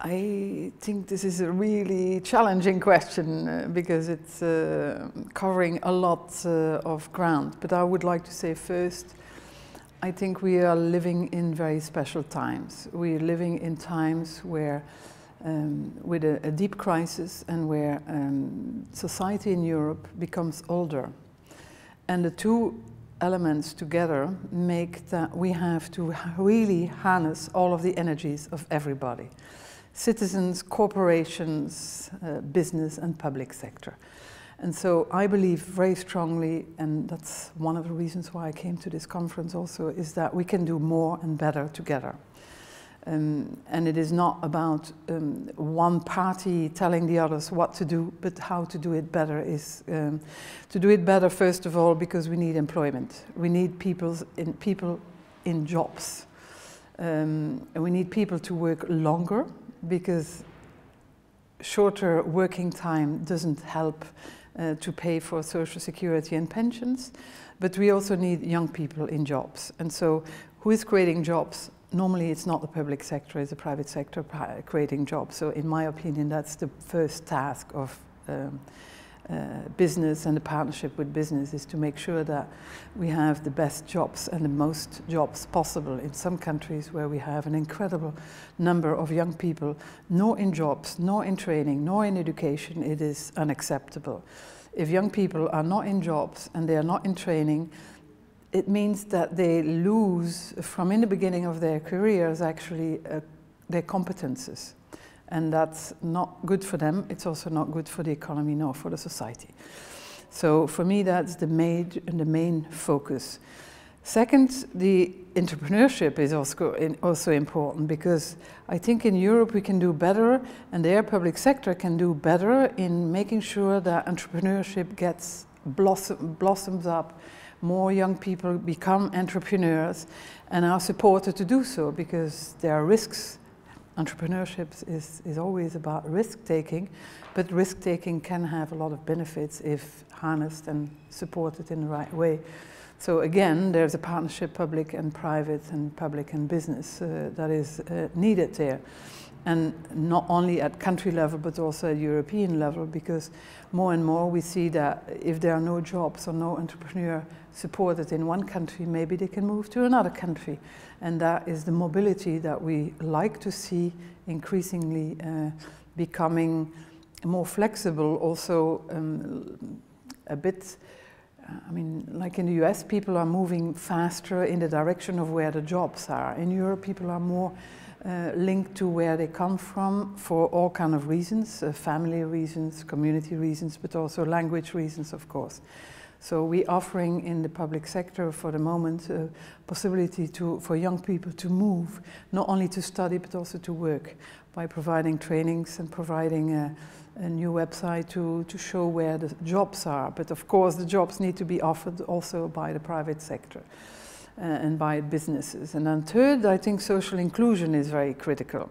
I think this is a really challenging question because it's covering a lot of ground. But I would like to say first, I think we are living in very special times. We are living in times where, with a deep crisis and where society in Europe becomes older. And the two elements together make that we have to really harness all of the energies of everybody. Citizens, corporations, business and public sector. And so I believe very strongly, and that's one of the reasons why I came to this conference also, is that we can do more and better together. And it is not about one party telling the others what to do, but how to do it better is to do it better, first of all, because we need employment. We need people in jobs. And we need people to work longer, because shorter working time doesn't help to pay for social security and pensions, but we also need young people in jobs. And so who is creating jobs? Normally it's not the public sector, it's the private sector creating jobs. So in my opinion, that's the first task of business and the partnership with business, is to make sure that we have the best jobs and the most jobs possible. In some countries where we have an incredible number of young people, nor in jobs, nor in training, nor in education, it is unacceptable. If young people are not in jobs and they are not in training, it means that they lose, from in the beginning of their careers, actually their competences. And that's not good for them. It's also not good for the economy nor for the society. So for me, that's the main focus. Second, the entrepreneurship is also important, because I think in Europe we can do better, and their public sector can do better in making sure that entrepreneurship gets blossoms up. More young people become entrepreneurs and are supported to do so, because there are risks. Entrepreneurship is always about risk-taking, but risk-taking can have a lot of benefits if harnessed and supported in the right way. So again, there's a partnership, public and private and public and business, that is needed there. And not only at country level, but also at European level, because more and more we see that if there are no jobs or no entrepreneur supported in one country, maybe they can move to another country. And that is the mobility that we like to see increasingly becoming more flexible, also a bit, I mean, like in the US, people are moving faster in the direction of where the jobs are. In Europe, people are more linked to where they come from for all kinds of reasons, family reasons, community reasons, but also language reasons, of course. So we're offering in the public sector for the moment a possibility for young people to move, not only to study but also to work, by providing trainings and providing a new website to show where the jobs are. But of course the jobs need to be offered also by the private sector and by businesses. And then third, I think social inclusion is very critical.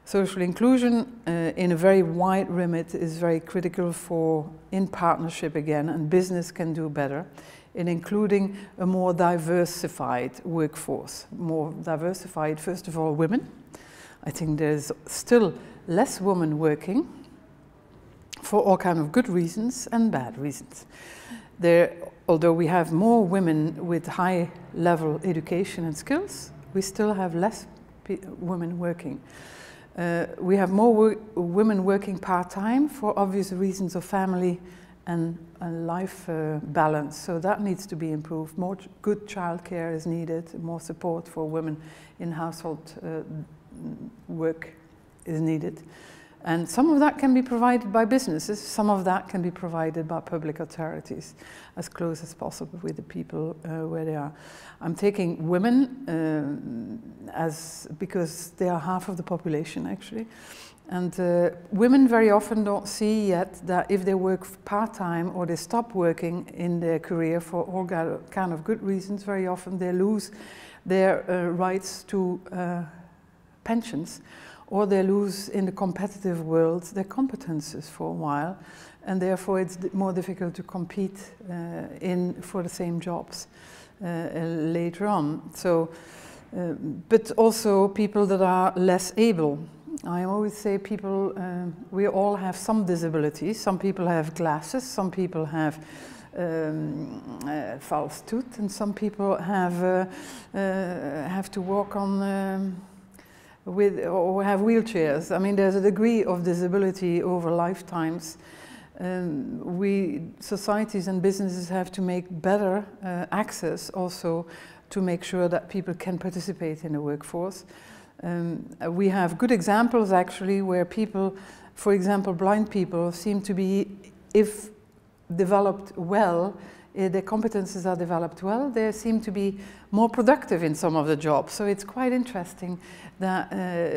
Social inclusion in a very wide remit is very critical for in partnership again, and business can do better in including a more diversified workforce. More diversified, first of all, women. I think there's still less women working for all kinds of good reasons and bad reasons. Although we have more women with high level education and skills, we still have less women working. We have more women working part-time for obvious reasons of family and life balance, so that needs to be improved. More good childcare is needed, more support for women in household work is needed. And some of that can be provided by businesses, some of that can be provided by public authorities, as close as possible with the people where they are. I'm taking women because they are half of the population actually. And women very often don't see yet that if they work part-time or they stop working in their career for all kind of good reasons, very often they lose their rights to pensions, or they lose in the competitive world their competences for a while, and therefore it's more difficult to compete for the same jobs later on. So, but also people that are less able. I always say people, we all have some disabilities. Some people have glasses, some people have false tooth, and some people have to walk on or have wheelchairs. I mean, there's a degree of disability over lifetimes. Societies and businesses have to make better access also to make sure that people can participate in the workforce. We have good examples actually where people, for example blind people, seem to be, if developed well, their competences are developed well, they seem to be more productive in some of the jobs. So it's quite interesting that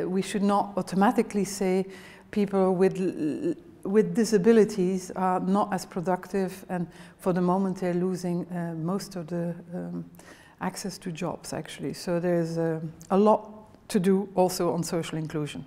we should not automatically say people with disabilities are not as productive, and for the moment they're losing most of the access to jobs actually. So there's a lot to do also on social inclusion.